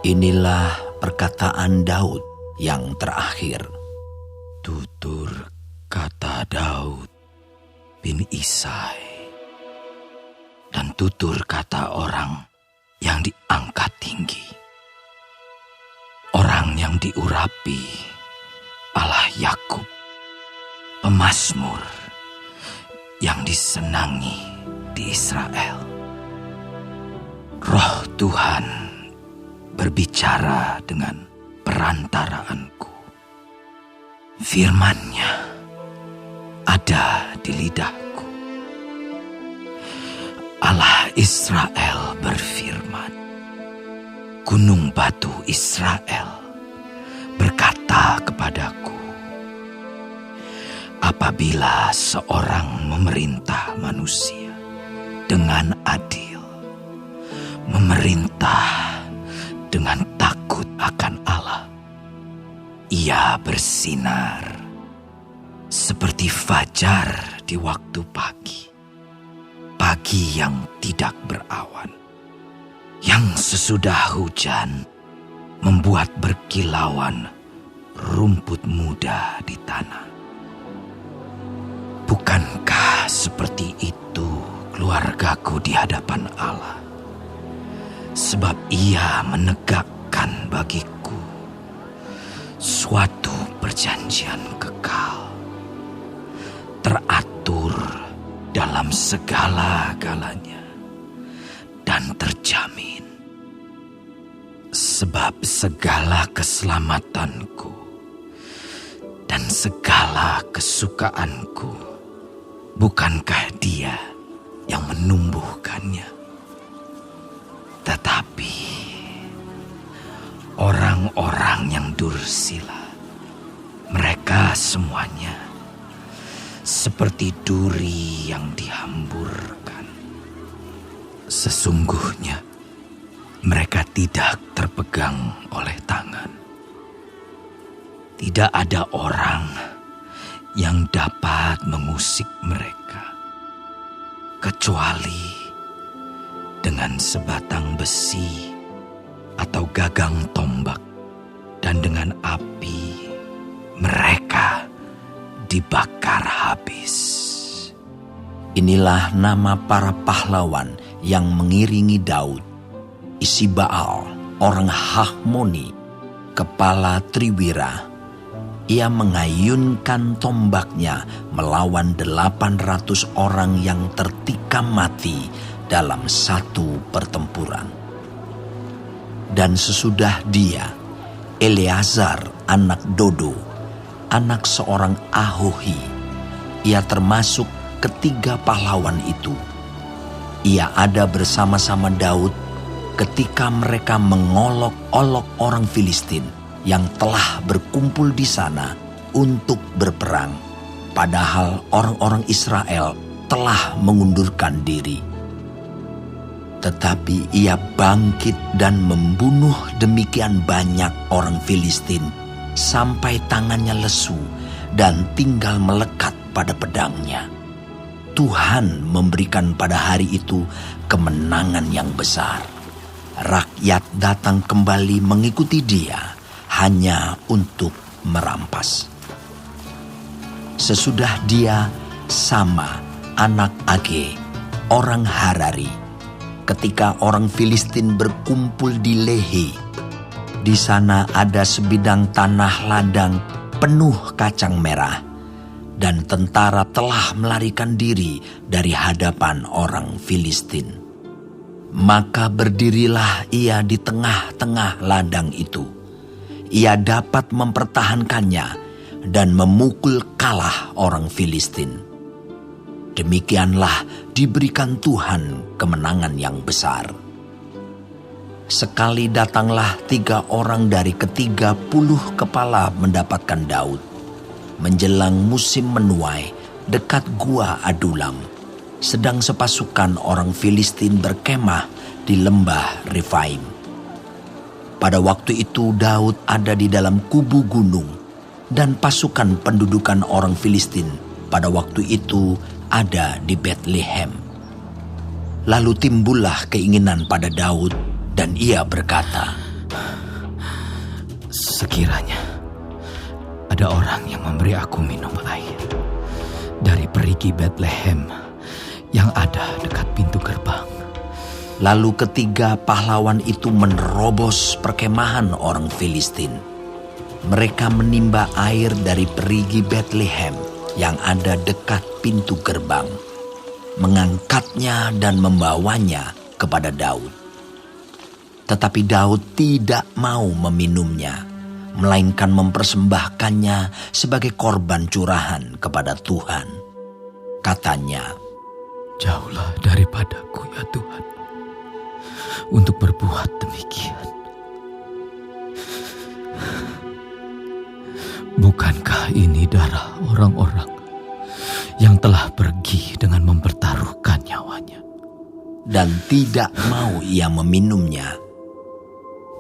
Inilah perkataan Daud yang terakhir. Tutur kata Daud bin Isai, dan tutur kata orang yang diangkat tinggi, orang yang diurapi Allah Yakub, pemazmur yang disenangi di Israel. Roh Tuhan berbicara dengan perantaraanku. Firman-Nya ada di lidahku. Allah Israel berfirman, Gunung batu Israel berkata kepadaku, apabila seorang memerintah manusia dengan adil, memerintah dengan takut akan Allah, ia bersinar seperti fajar di waktu pagi, pagi yang tidak berawan, yang sesudah hujan membuat berkilauan rumput muda di tanah. Bukankah seperti itu keluargaku di hadapan Allah? Sebab ia menegakkan bagiku suatu perjanjian kekal, teratur dalam segala-galanya dan terjamin. Sebab segala keselamatanku dan segala kesukaanku, bukankah Dia yang menumbuhkannya? Tetapi orang-orang yang dursila, mereka semuanya seperti duri yang dihamburkan. Sesungguhnya mereka tidak terpegang oleh tangan. Tidak ada orang yang dapat mengusik mereka, kecuali dengan sebatang besi atau gagang tombak, dan dengan api mereka dibakar habis. Inilah nama para pahlawan yang mengiringi Daud. Isibaal, orang Hahmoni, kepala Triwira. Ia mengayunkan tombaknya melawan 800 orang yang tertikam mati dalam satu pertempuran. Dan sesudah dia, Eleazar anak Dodo, anak seorang Ahohi, ia termasuk ketiga pahlawan itu. Ia ada bersama-sama Daud ketika mereka mengolok-olok orang Filistin yang telah berkumpul di sana untuk berperang, padahal orang-orang Israel telah mengundurkan diri. Tetapi ia bangkit dan membunuh demikian banyak orang Filistin sampai tangannya lesu dan tinggal melekat pada pedangnya. Tuhan memberikan pada hari itu kemenangan yang besar. Rakyat datang kembali mengikuti dia hanya untuk merampas. Sesudah dia, Sama anak Age, orang Harari, ketika orang Filistin berkumpul di Lehi. Di sana ada sebidang tanah ladang penuh kacang merah, dan tentara telah melarikan diri dari hadapan orang Filistin. Maka berdirilah ia di tengah-tengah ladang itu. Ia dapat mempertahankannya dan memukul kalah orang Filistin. Demikianlah diberikan Tuhan kemenangan yang besar. Sekali datanglah 3 orang dari ke-30 kepala mendapatkan Daud, menjelang musim menuai dekat gua Adulam, sedang sepasukan orang Filistin berkemah di lembah Refaim. Pada waktu itu Daud ada di dalam kubu gunung, dan pasukan pendudukan orang Filistin pada waktu itu ada di Betlehem. Lalu timbullah keinginan pada Daud, dan ia berkata, Sekiranya ada orang yang memberi aku minum air dari perigi Bethlehem yang ada dekat pintu gerbang. Lalu ketiga pahlawan itu menerobos perkemahan orang Filistin. Mereka menimba air dari perigi Bethlehem yang ada dekat pintu gerbang, mengangkatnya dan membawanya kepada Daud. Tetapi Daud tidak mau meminumnya, melainkan mempersembahkannya sebagai korban curahan kepada Tuhan. Katanya, "Jauhlah daripadaku ya Tuhan, untuk berbuat demikian. Bukankah ini darah orang-orang yang telah pergi dengan mempertaruhkan nyawanya?" Dan tidak mau ia meminumnya.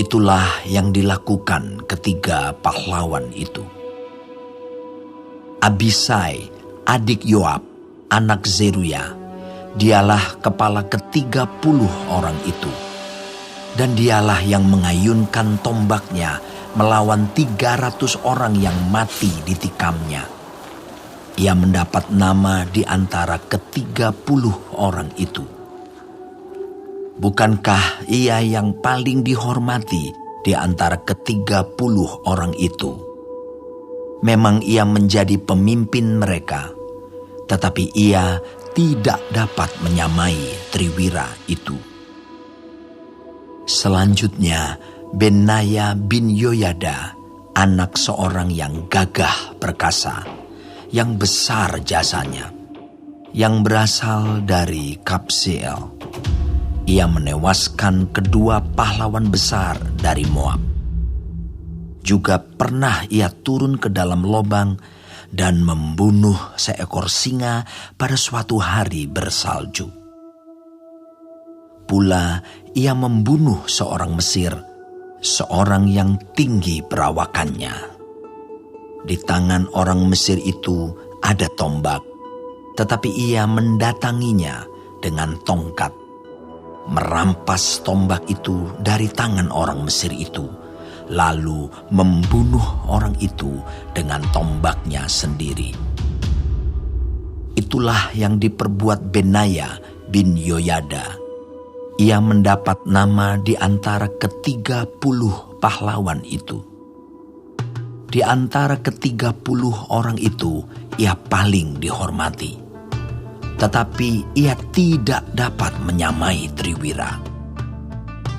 Itulah yang dilakukan ketiga pahlawan itu. Abisai, adik Yoab, anak Zeruya, dialah kepala ke-30 orang itu. Dan dialah yang mengayunkan tombaknya melawan 300 orang yang mati ditikamnya. Ia mendapat nama di antara ke-30 orang itu. Bukankah ia yang paling dihormati di antara ke-30 orang itu? Memang ia menjadi pemimpin mereka, tetapi ia tidak dapat menyamai Triwira itu. Selanjutnya, Benaya bin Yoyada, anak seorang yang gagah perkasa, yang besar jasanya, yang berasal dari Kabseel. Ia menewaskan kedua pahlawan besar dari Moab. Juga pernah ia turun ke dalam lobang dan membunuh seekor singa pada suatu hari bersalju. Pula ia membunuh seorang Mesir, seorang yang tinggi perawakannya. Di tangan orang Mesir itu ada tombak, tetapi ia mendatanginya dengan tongkat, merampas tombak itu dari tangan orang Mesir itu, lalu membunuh orang itu dengan tombaknya sendiri. Itulah yang diperbuat Benaya bin Yoyada. Ia mendapat nama di antara ke-30 pahlawan itu. Di antara ke-30 orang itu, ia paling dihormati. Tetapi ia tidak dapat menyamai Triwira.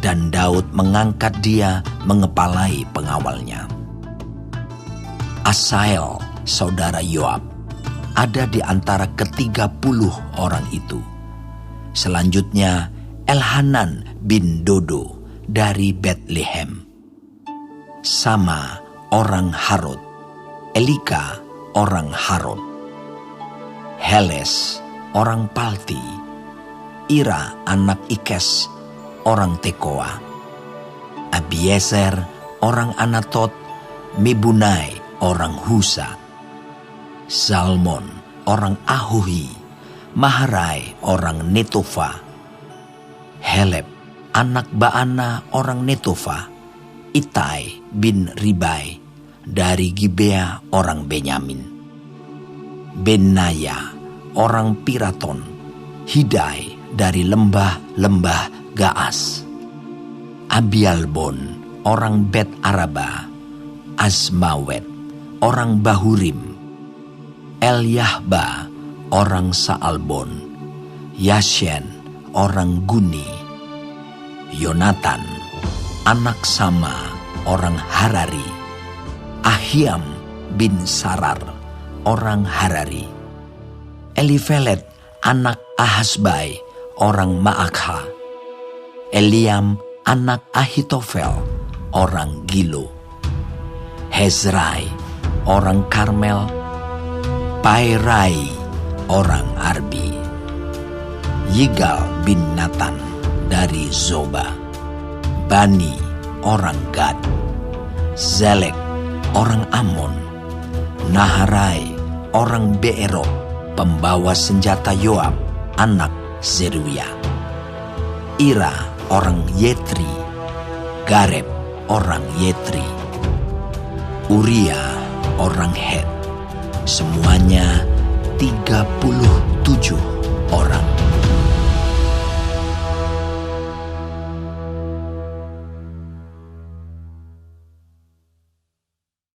Dan Daud mengangkat dia mengepalai pengawalnya. Asael, saudara Yoab, ada di antara ke-30 orang itu. Selanjutnya, Elhanan bin Dodo dari Bethlehem. Sama orang Harod. Elika orang Harod. Heles orang Palti. Ira anak Ikes orang Tekoa. Abiezer orang Anatot. Mibunai orang Husa. Salmon orang Ahuhi. Maharai orang Netofa. Heleb anak Baana orang Netofa. Itai bin Ribai dari Gibea orang Benyamin. Benaya orang Piraton. Hidai dari lembah-lembah Gaas. Abialbon orang Bet Araba. Asmawet orang Bahurim. Elyahba orang Saalbon. Yashen orang Guni. Yonatan anak Sama orang Harari. Ahiam bin Sarar orang Harari. Elifelet anak Ahasbai orang Maakha. Eliam anak Ahitofel orang Gilo. Hezrai orang Karmel. Pairai orang Arbi. Yigal bin Natan dari Zoba. Bani orang Gad. Zelek orang Amon. Naharai orang Beerot, pembawa senjata Yoab, anak Zeruya. Ira orang Yetri. Gareb orang Yetri. Uria orang Het. Semuanya 37 orang.